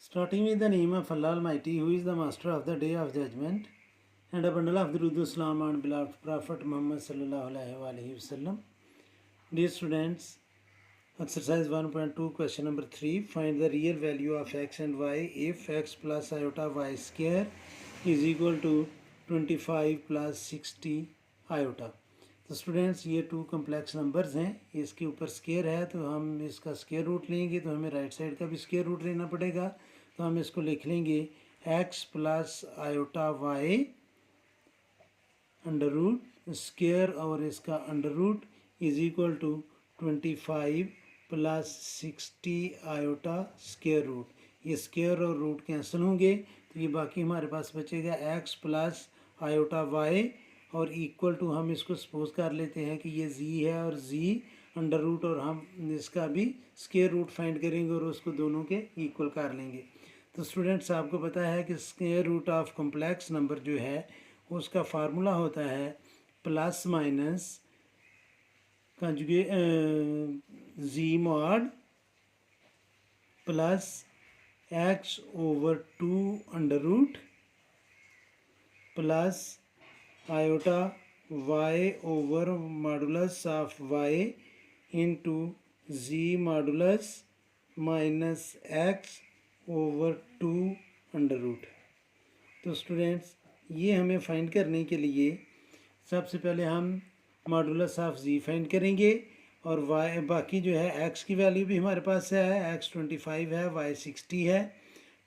Starting with the name of Allah Almighty, who is the master of the day of judgment, and a bundle of Durood Salam on beloved Prophet Muhammad sallallahu alaihi wasallam. Dear students, exercise 1.2, question number 3. Find the real value of x and y if x plus iota y square is equal to 25 plus 60 iota. तो students ये to complex numbers हैं, इसके ऊपर square है तो हम इसका square root लेंगे, तो हमें राइट साइड का भी स्केयर रूट लेना पड़ेगा। तो हम इसको लिख लेंगे x plus iota y under root square और इसका under root is equal to 25 plus 60 iota square root. ये स्केयर और रूट कैंसिल होंगे तो ये बाकी हमारे पास बचेगा x प्लस आयोटा वाई और इक्वल टू हम इसको सपोज कर लेते हैं कि ये z है और z अंडर रूट और हम इसका भी स्केयर रूट फाइंड करेंगे और उसको दोनों के इक्वल कर लेंगे। तो स्टूडेंट्स आपको पता है कि square root of complex number जो है उसका फार्मूला होता है plus minus conjugate z mod plus x over 2 under root plus iota y over modulus of y into z modulus minus x over 2 under root. तो students ये हमें find करने के लिए सबसे पहले हम मॉडुलस ऑफ z फाइंड करेंगे और y बाकी जो है x की वैल्यू भी हमारे पास है, x 25 है, y 60 है,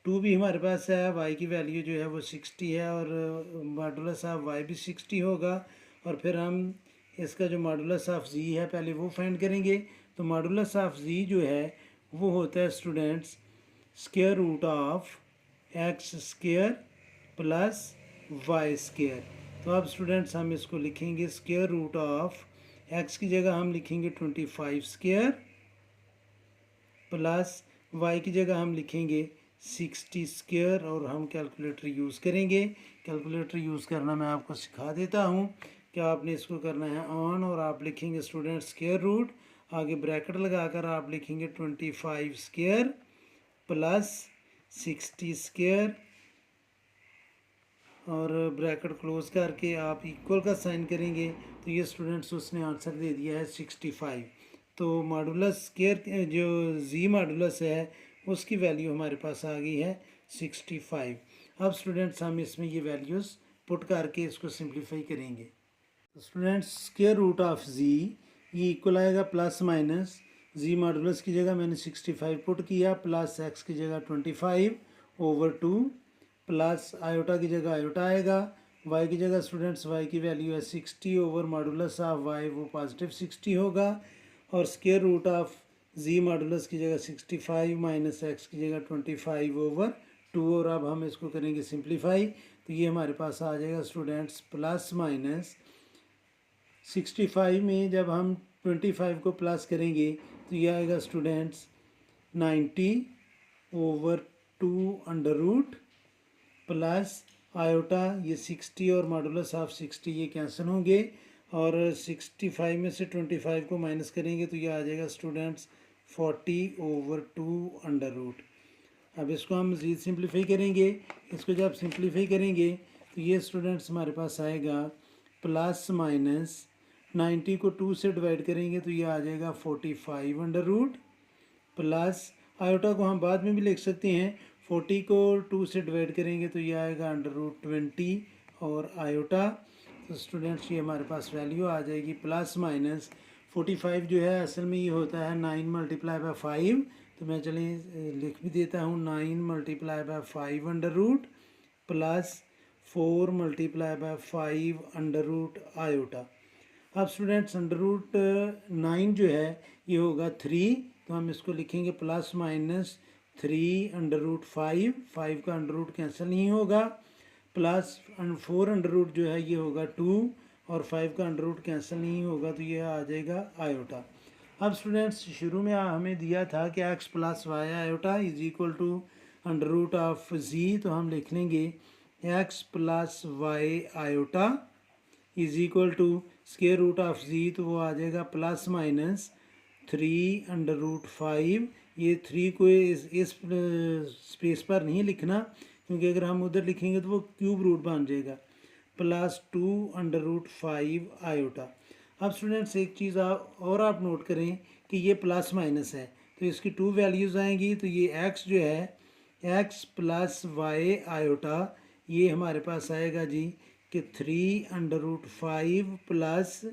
2 भी हमारे पास है, y की वैल्यू जो है वो 60 है और मॉडुलस ऑफ y भी 60 होगा। और फिर हम इसका जो मॉडुलस ऑफ z है पहले वो फाइंड करेंगे। तो मॉडुलस ऑफ z जो है वो होता है students square root of x square plus y square. तो अब स्टूडेंट्स हम इसको लिखेंगे स्क्वायर रूट ऑफ x की जगह हम लिखेंगे 25 स्क्वायर प्लस y की जगह हम लिखेंगे 60 स्क्वायर और हम कैलकुलेटर यूज़ करेंगे। कैलकुलेटर यूज़ करना मैं आपको सिखा देता हूँ कि आपने इसको करना है ऑन और आप लिखेंगे स्टूडेंट स्क्वायर रूट, आगे ब्रैकेट लगाकर आप लिखेंगे 25 स्क्वायर प्लस 60 स्क्वायर और ब्रैकेट क्लोज करके आप इक्वल का साइन करेंगे। तो ये स्टूडेंट्स उसने आंसर दे दिया है 65। तो मॉडुलस स्क्वायर जो z मॉडुलस है उसकी वैल्यू हमारे पास आ गई है 65। अब स्टूडेंट्स हम इसमें ये वैल्यूज़ पुट करके इसको सिंप्लीफाई करेंगे। तो students square root of z ये इक्वल आएगा प्लस माइनस z मॉडुलस की जगह मैंने 65 पुट किया प्लस x की जगह 25 ओवर 2 प्लस आयोटा की जगह आयोटा आएगा, y की जगह स्टूडेंट्स y की वैल्यू है 60 ओवर मॉडुलस ऑफ y वो पॉजिटिव 60 होगा और square root of z modulus की जगह 65 माइनस x की जगह 25 ओवर 2 और अब हम इसको करेंगे सिंप्लीफाई। तो ये हमारे पास आ जाएगा स्टूडेंट्स प्लस माइनस 65 में जब हम 25 को प्लस करेंगे तो ये आएगा students 90 over 2 under root plus iota ये 60 और मॉडुलस ऑफ 60 ये कैंसिल होंगे और 65 में से 25 को माइनस करेंगे तो ये आ जाएगा स्टूडेंट्स 40 ओवर 2 अंडर रूट। अब इसको हम मज़ीद सिंप्लीफाई करेंगे, इसको जब सिंप्लीफाई करेंगे तो ये स्टूडेंट्स हमारे पास आएगा प्लस माइनस 90 को 2 से डिवाइड करेंगे तो ये आ जाएगा 45 अंडर रूट प्लस आयोटा को हम बाद में भी लिख सकते हैं, 40 को 2 से डिवाइड करेंगे तो ये आएगा अंडर रूट 20 और आयोटा। तो स्टूडेंट्स ये हमारे पास वैल्यू आ जाएगी प्लस माइनस 45 जो है असल में ये होता है 9 मल्टीप्लाई बाय 5। तो मैं चलिए लिख भी देता हूँ 9 multiply by 5 under root plus 4 multiply by 5 under root iota. अब स्टूडेंट्स अंडर रूट 9 जो है ये होगा 3, तो हम इसको लिखेंगे प्लस माइनस 3 अंडर रूट 5 का अंडर रूट कैंसिल नहीं होगा प्लस 4 अंडर रूट जो है ये होगा 2 और 5 का अंडर रूट कैंसिल नहीं होगा तो ये आ जाएगा आयोटा। अब स्टूडेंट्स शुरू में हमें दिया था कि x plus y iota is equal to under root of z, तो हम लिख लेंगे x plus y iota is equal to square root of z, तो वो आ जाएगा प्लस माइनस 3 अंडर रूट 5 ये 3 को इस स्पेस पर नहीं लिखना, क्योंकि अगर हम उधर लिखेंगे तो वो क्यूब रूट बन जाएगा। +2√5 आयोटा। अब स्टूडेंट्स एक चीज़ आप नोट करें कि ये प्लस माइनस है, तो इसकी 2 वैल्यूज़ आएंगी, तो ये x जो है x प्लस वाई आयोटा, ये हमारे पास आएगा जी कि 3√5 प्लस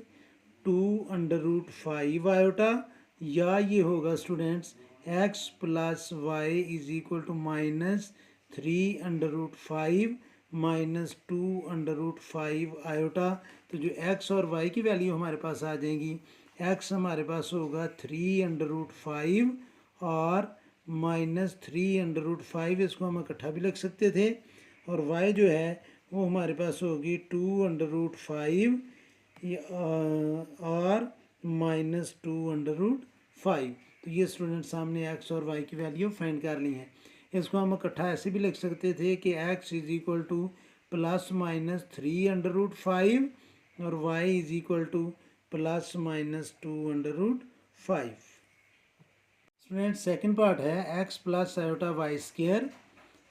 2√5 आयोटा, या ये होगा students x plus y is equal to -3√5 -2√5 iota. तो जो x और y की वैल्यू हमारे पास आ जाएंगी, x हमारे पास होगा 3√5 और -3√5, इसको हम इकट्ठा भी लिख सकते थे, और y जो है वो हमारे पास होगी 2√5 और -2√5। तो ये स्टूडेंट सामने x और y की वैल्यू फाइंड कर ली है। इसको हम इकट्ठा ऐसे भी लिख सकते थे कि x इज इक्वल टू +-3√5 और y is equal to +-2√5। Student second part है x plus iota y square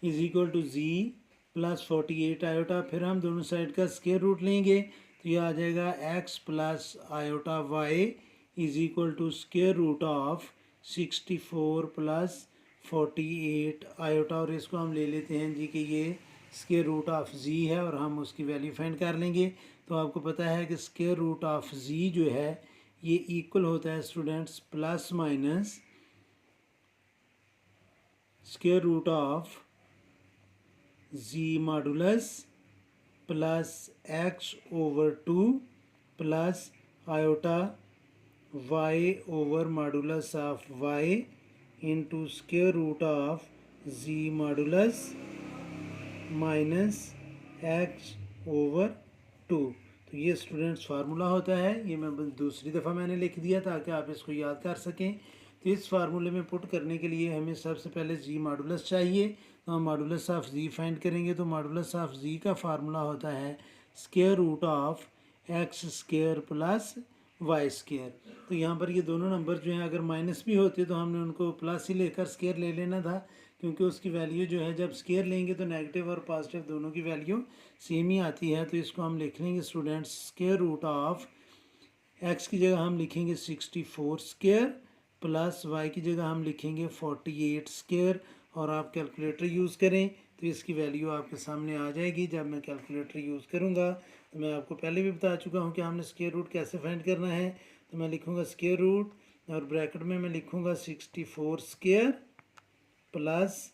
is equal to z plus 48 iota. फिर हम दोनों साइड का स्केयर रूट लेंगे, तो ये आ जाएगा x plus iota y is equal to square root of 64 plus 48 iota, और इसको हम ले लेते हैं जी कि ये स्केयर रूट ऑफ z है और हम उसकी वैल्यू फाइंड कर लेंगे। तो आपको पता है कि स्केयर रूट ऑफ z जो है ये इक्वल होता है students plus minus square root of z modulus plus x/2 plus iota y over modulus of y into square root of z modulus minus x/2। तो ये स्टूडेंट्स फार्मूला होता है, ये मैं दूसरी दफ़ा मैंने लिख दिया ताकि आप इसको याद कर सकें। तो इस फार्मूले में पुट करने के लिए हमें सबसे पहले जी मॉडुलस चाहिए, तो हम मॉडुलस ऑफ जी फाइंड करेंगे। तो मॉडुलस ऑफ जी का फार्मूला होता है square root of x square plus y square. तो यहाँ पर ये दोनों नंबर जो हैं अगर माइनस भी होते तो हमने उनको प्लस ही लेकर स्क्वायर ले लेना था, क्योंकि उसकी वैल्यू जो है जब स्क्वायर लेंगे तो नेगेटिव और पॉजिटिव दोनों की वैल्यू सेम ही आती है। तो इसको हम लिख लेंगे students square root of x की जगह हम लिखेंगे 64 स्क्वायर प्लस वाई की जगह हम लिखेंगे 48 स्क्वायर, और आप कैलकुलेटर यूज़ करें तो इसकी वैल्यू आपके सामने आ जाएगी। जब मैं कैलकुलेटर यूज़ करूँगा तो मैं आपको पहले भी बता चुका हूँ कि हमने स्क्वायर रूट कैसे फाइंड करना है। तो मैं लिखूँगा स्क्वायर रूट और ब्रैकेट में मैं लिखूँगा 64 स्क्वायर प्लस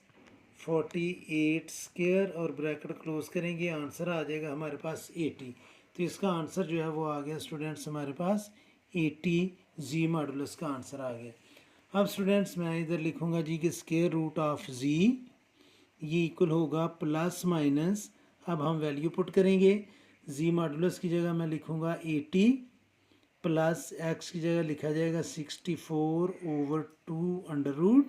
48 स्क्वायर और ब्रैकेट क्लोज करेंगे, आंसर आ जाएगा हमारे पास 80। तो इसका आंसर जो है वो आ गया स्टूडेंट्स हमारे पास 80, जी मॉडुलस का आंसर आ गया। अब स्टूडेंट्स मैं इधर लिखूँगा जी कि स्क्वायर रूट ऑफ जी ये इक्वल होगा प्लस माइनस, अब हम वैल्यू पुट करेंगे। जी मॉडुलस की जगह मैं लिखूँगा 80 प्लस एक्स की जगह लिखा जाएगा 64/2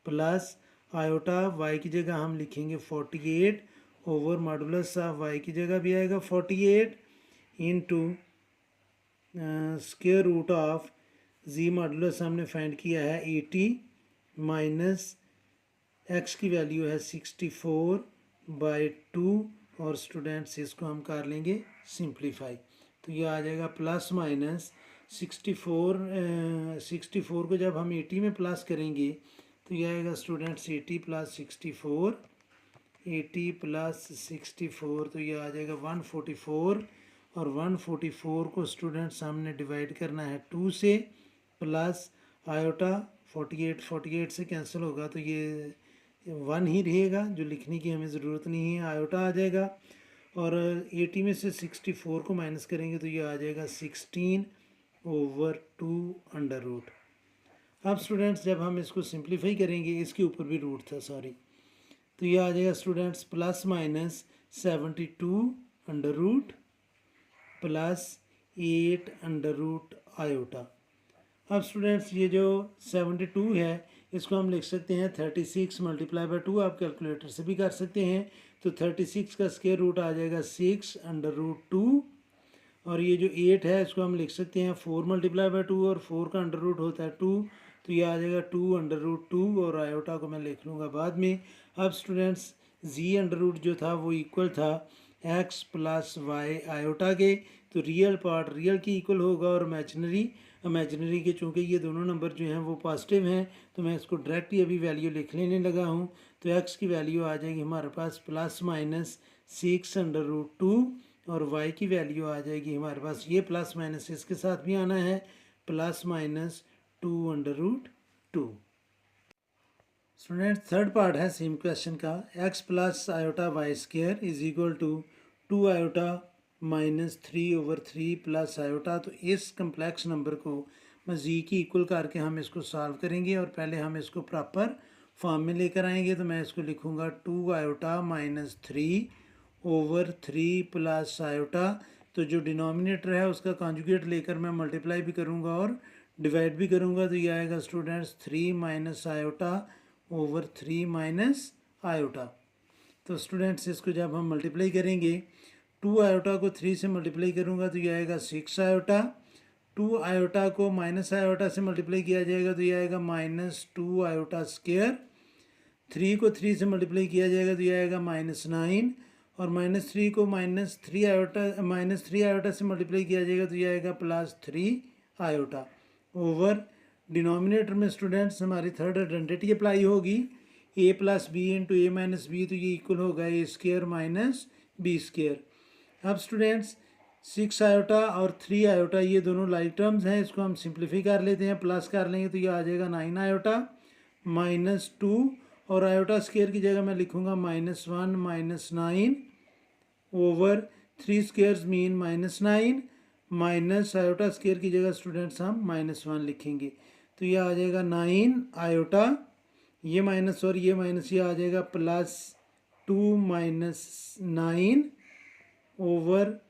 प्लस आयोटा वाई की जगह हम लिखेंगे 48 ओवर मॉडुलस ऑफ वाई की जगह भी आएगा 48 into square root of z modulus हमने फाइंड किया है 80 माइनस एक्स की वैल्यू है 64/2, और स्टूडेंट्स इसको हम कर लेंगे सिंप्लीफाई। तो ये आ जाएगा प्लस माइनस 64 को जब हम 80 में प्लस करेंगे तो ये आएगा स्टूडेंट्स 80 प्लस 64, 80 प्लस 64, तो ये आ जाएगा 144, और 144 को स्टूडेंट्स हमने डिवाइड करना है 2 से, प्लस आयोटा 48 से कैंसिल होगा तो ये 1 ही रहेगा, जो लिखने की हमें ज़रूरत नहीं है, आयोटा आ जाएगा। और 80 में से 64 को माइनस करेंगे तो ये आ जाएगा 16/2 अब स्टूडेंट्स जब हम इसको सिंप्लीफाई करेंगे, इसके ऊपर भी रूट था सॉरी, तो ये आ जाएगा students plus minus 72 plus 8 iota. अब स्टूडेंट्स ये जो 72 है इसको हम लिख सकते हैं 36 मल्टीप्लाई बाय 2, आप कैलकुलेटर से भी कर सकते हैं। तो 36 का स्क्वायर रूट आ जाएगा 6/2, और ये जो 8 है इसको हम लिख सकते हैं 4 मल्टीप्लाई बाय 2, और 4 का अंडर रूट होता है 2, तो ये आ जाएगा 2√2 और आयोटा को मैं लिख लूँगा बाद में। अब स्टूडेंट्स जी अंडर रूट जो था वो इक्वल था एक्स प्लस वाई आयोटा के, तो रियल पार्ट रियल की इक्वल होगा और इमेजिनरी के, चूँकि ये दोनों नंबर जो हैं वो पॉजिटिव हैं तो मैं इसको डायरेक्ट ही अभी वैल्यू लिख लेने लगा हूँ। तो एक्स की वैल्यू आ जाएगी हमारे पास ±6√2 और वाई की वैल्यू आ जाएगी हमारे पास, ये प्लस माइनस इसके साथ भी आना है, ±2√2। स्टूडेंट थर्ड पार्ट है सेम क्वेश्चन का, x plus iota y square is equal to 2 iota -3/3 plus iota. तो इस कम्प्लेक्स नंबर को मैं जी की इक्वल करके हम इसको सॉल्व करेंगे और पहले हम इसको प्रॉपर फॉर्म में लेकर आएंगे। तो मैं इसको लिखूँगा 2 आयोटा -3/3 प्लस आयोटा, तो जो डिनोमिनेटर है उसका कॉन्जुगेट लेकर मैं मल्टीप्लाई भी करूँगा और डिवाइड भी करूँगा। तो ये आएगा students 3 minus iota over 3 minus iota. तो स्टूडेंट्स इसको जब हम मल्टीप्लाई करेंगे, 2 आयोटा को 3 से मल्टीप्लाई करूँगा तो ये आएगा 6 आयोटा, 2 आयोटा को माइनस आयोटा से मल्टीप्लाई किया जाएगा तो ये आएगा -2 आयोटा स्क्वायर, 3 को 3 से मल्टीप्लाई किया जाएगा तो ये आएगा -9 और -3 को -3 आयोटा से मल्टीप्लाई किया जाएगा तो ये आएगा +3 आयोटा ओवर डिनोमिनेटर में स्टूडेंट्स हमारी थर्ड आइडेंटिटी अप्लाई होगी, a plus b into a minus b, तो ये इक्वल होगा a square minus b square. अब स्टूडेंट्स 6 आयोटा और 3 आयोटा ये दोनों लाइक टर्म्स हैं, इसको हम सिंप्लीफाई कर लेते हैं, प्लस कर लेंगे तो ये आ जाएगा 9 आयोटा -2 और आयोटा स्क्र की जगह मैं लिखूँगा -1 -9 over 3 squares mean -9 minus iota square की जगह स्टूडेंट्स हम -1 लिखेंगे। तो ये आ जाएगा 9 आयोटा, ये माइनस और ये माइनस, ये आ जाएगा +2 -9 ओवर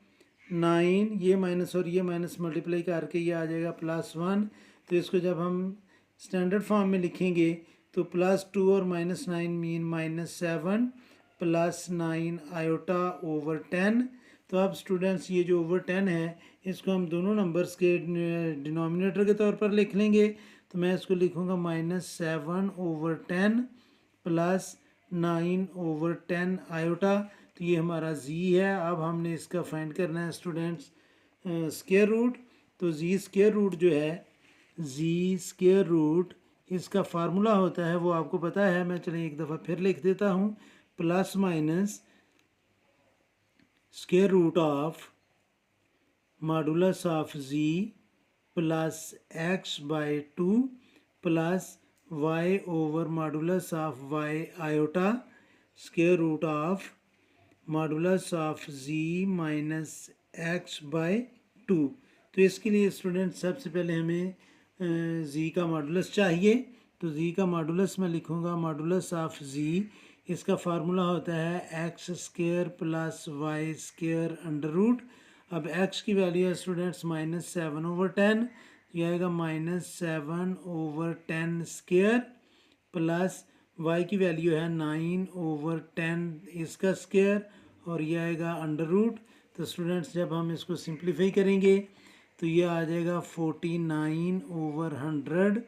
9, ये माइनस और ये माइनस मल्टीप्लाई करके ये आ जाएगा +1। तो इसको जब हम स्टैंडर्ड फॉर्म में लिखेंगे तो +2 और -9 मीन -7 +9 आयोटा ओवर 10। तो अब स्टूडेंट्स ये जो ओवर 10 है इसको हम दोनों नंबर्स के डिनोमिनेटर के तौर पर लिख लेंगे। तो मैं इसको लिखूँगा -7/10 +9/10 आयोटा। तो ये हमारा जी है। अब हमने इसका फाइंड करना है स्टूडेंट्स स्क्वायर रूट। तो जी स्क्वायर रूट जो है, जी स्क्वायर रूट इसका फार्मूला होता है वो आपको पता है, मैं चलिए एक दफ़ा फिर लिख देता हूँ, plus minus square root of modulus of z plus x/2 plus y over modulus of y iota square root of modulus of z minus x/2। तो इसके लिए स्टूडेंट सबसे पहले हमें z का मॉडुलस चाहिए। तो z का मॉडुलस मैं लिखूँगा मॉडुलस ऑफ z, इसका फार्मूला होता है x² plus y² under root. अब x की वैल्यू है स्टूडेंट्स -7/10, ये आएगा -7/10 स्क्वायर प्लस y की वैल्यू है 9/10 इसका स्क्वायर और ये आएगा अंडर रूट। तो स्टूडेंट्स जब हम इसको सिंप्लीफाई करेंगे तो ये आ जाएगा 49/100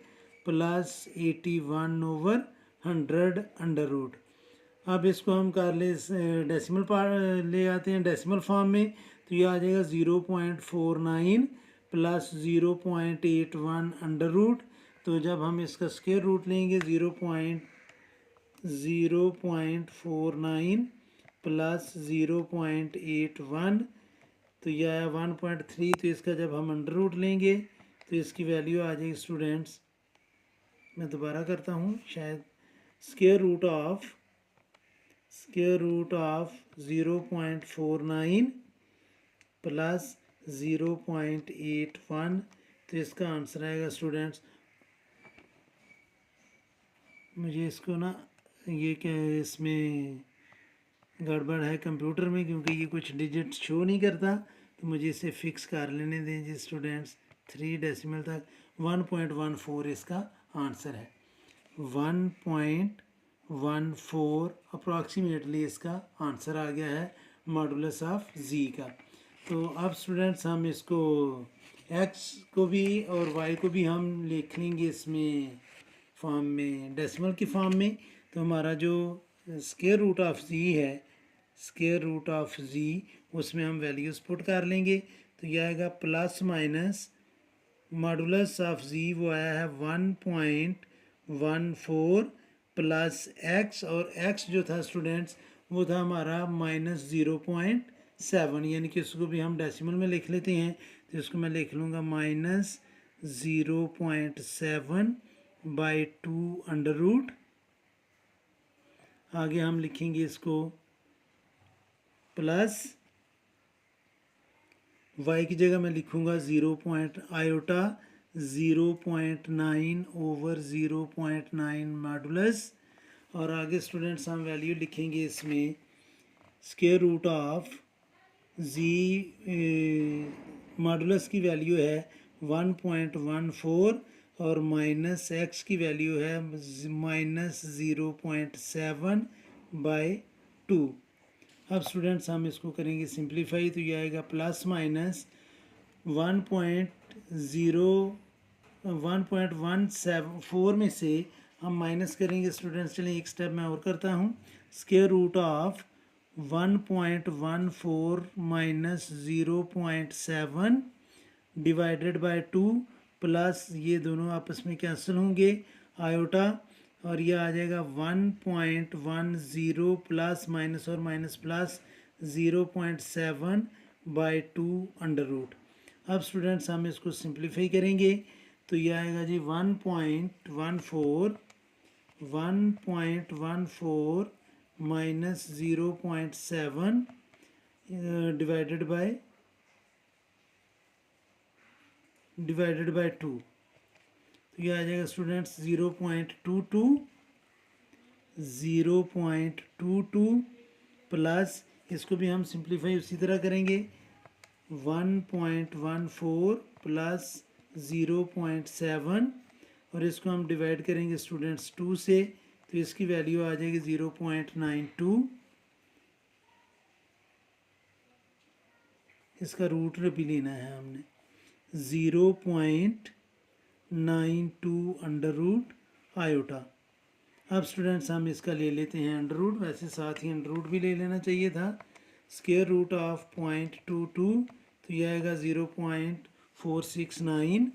प्लस 81/100 अंडर रूट। अब इसको हम कर ले डेसिमल पार्ट ले आते हैं डेसिमल फॉर्म में, तो ये आ जाएगा 0.49 प्लस 0.81 अंडर रूट। तो जब हम इसका स्क्वायर रूट लेंगे 0.49 प्लस 0.81 तो यह आया 1.3। तो इसका जब हम अंडर रूट लेंगे तो इसकी वैल्यू आ जाएगी स्टूडेंट्स, मैं दोबारा करता हूँ शायद, स्क्वायर रूट ऑफ 0.49 प्लस 0.81। तो इसका आंसर आएगा स्टूडेंट्स, मुझे इसको ना ये क्या इसमें गड़बड़ है कंप्यूटर में क्योंकि ये कुछ डिजिट शो नहीं करता, तो मुझे इसे फिक्स कर लेने दें जी स्टूडेंट्स। 3 डेसिमल तक 1.14 इसका आंसर है, 1.14 अप्रॉक्सीमेटली इसका आंसर आ गया है मॉडुलस ऑफ जी का। तो अब स्टूडेंट्स हम इसको एक्स को भी और वाई को भी हम लिख लेंगे इसमें फॉर्म में, डेसिमल की फॉर्म में। तो हमारा जो स्क्वायर रूट ऑफ जी है, स्क्वायर रूट ऑफ जी, उसमें हम वैल्यूज़ पुट कर लेंगे। तो यह आएगा प्लस माइनस मॉडुलस ऑफ जी, वो आया है 1.14 प्लस एक्स, और एक्स जो था स्टूडेंट्स वो था हमारा -0.7, यानी कि उसको भी हम डेसिमल में लिख लेते हैं। तो इसको मैं लिख लूँगा -0.7/2 आगे हम लिखेंगे इसको प्लस y की जगह मैं लिखूँगा 0.9/0.9 मॉडुलस। और आगे स्टूडेंट्स हम वैल्यू लिखेंगे इसमें square root of z, modulus की वैल्यू है 1.14 और माइनस एक्स की वैल्यू है -0.7/2। अब स्टूडेंट्स हम इसको करेंगे सिंप्लीफाई। तो ये आएगा प्लस माइनस 1.14 में से हम माइनस करेंगे स्टूडेंट्स। चलिए एक स्टेप मैं और करता हूँ। Square root of 1.14 minus 0.7 divided by 2 plus ये दोनों आपस में कैंसिल होंगे आयोटा, और ये आ जाएगा 1.10 प्लस माइनस और माइनस प्लस 0.7/2 अब स्टूडेंट्स हम इसको सिंप्लीफाई करेंगे। तो ये आएगा जी 1.14 माइनस 0.7 डिवाइडेड बाय 2। तो ये आ जाएगा स्टूडेंट्स 0.22 प्लस, इसको भी हम सिंप्लीफाई उसी तरह करेंगे 1.14 प्लस 0.7, और इसको हम डिवाइड करेंगे स्टूडेंट्स 2 से। तो इसकी वैल्यू आ जाएगी 0.92। इसका रूट भी लेना है हमने 0.92 अब स्टूडेंट्स हम इसका ले लेते हैं अंडर रूट, वैसे साथ ही अंडर रूट भी ले लेना चाहिए था। स्क्वायर रूट ऑफ 0.22, तो यह आएगा 0.469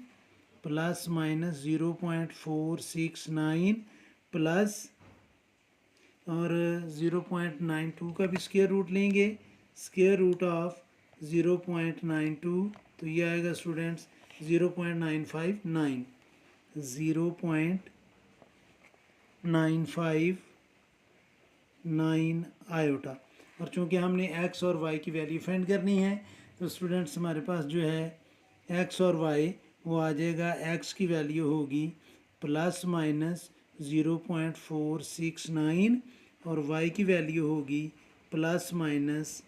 प्लस माइनस 0.469 प्लस, और 0.92 का भी स्क्वायर रूट लेंगे। स्क्वायर रूट ऑफ 0.92, तो ये आएगा स्टूडेंट्स 0.959 आयोटा। और चूँकि हमने x और y की वैल्यू फाइंड करनी है, तो स्टूडेंट्स हमारे पास जो है x और y वो आ जाएगा, x की वैल्यू होगी प्लस माइनस 0.469 और y की वैल्यू होगी प्लस माइनस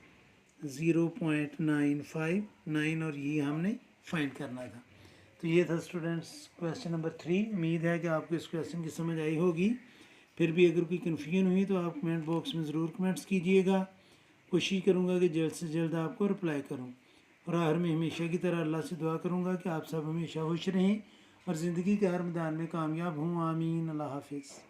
0.959, और ये हमने फाइंड करना था। तो ये था स्टूडेंट्स क्वेश्चन नंबर 3। उम्मीद है कि आपको इस क्वेश्चन की समझ आई होगी। फिर भी अगर कोई कन्फ्यूजन हुई तो आप कमेंट बॉक्स में ज़रूर कमेंट्स कीजिएगा। कोशिश करूँगा कि जल्द से जल्द आपको रिप्लाई करूँ। और आखिर में हमेशा की तरह अल्लाह से दुआ करूँगा कि आप सब हमेशा खुश रहें और ज़िंदगी के हर मैदान में कामयाब हों। आमीन। अल्लाह हाफिज़।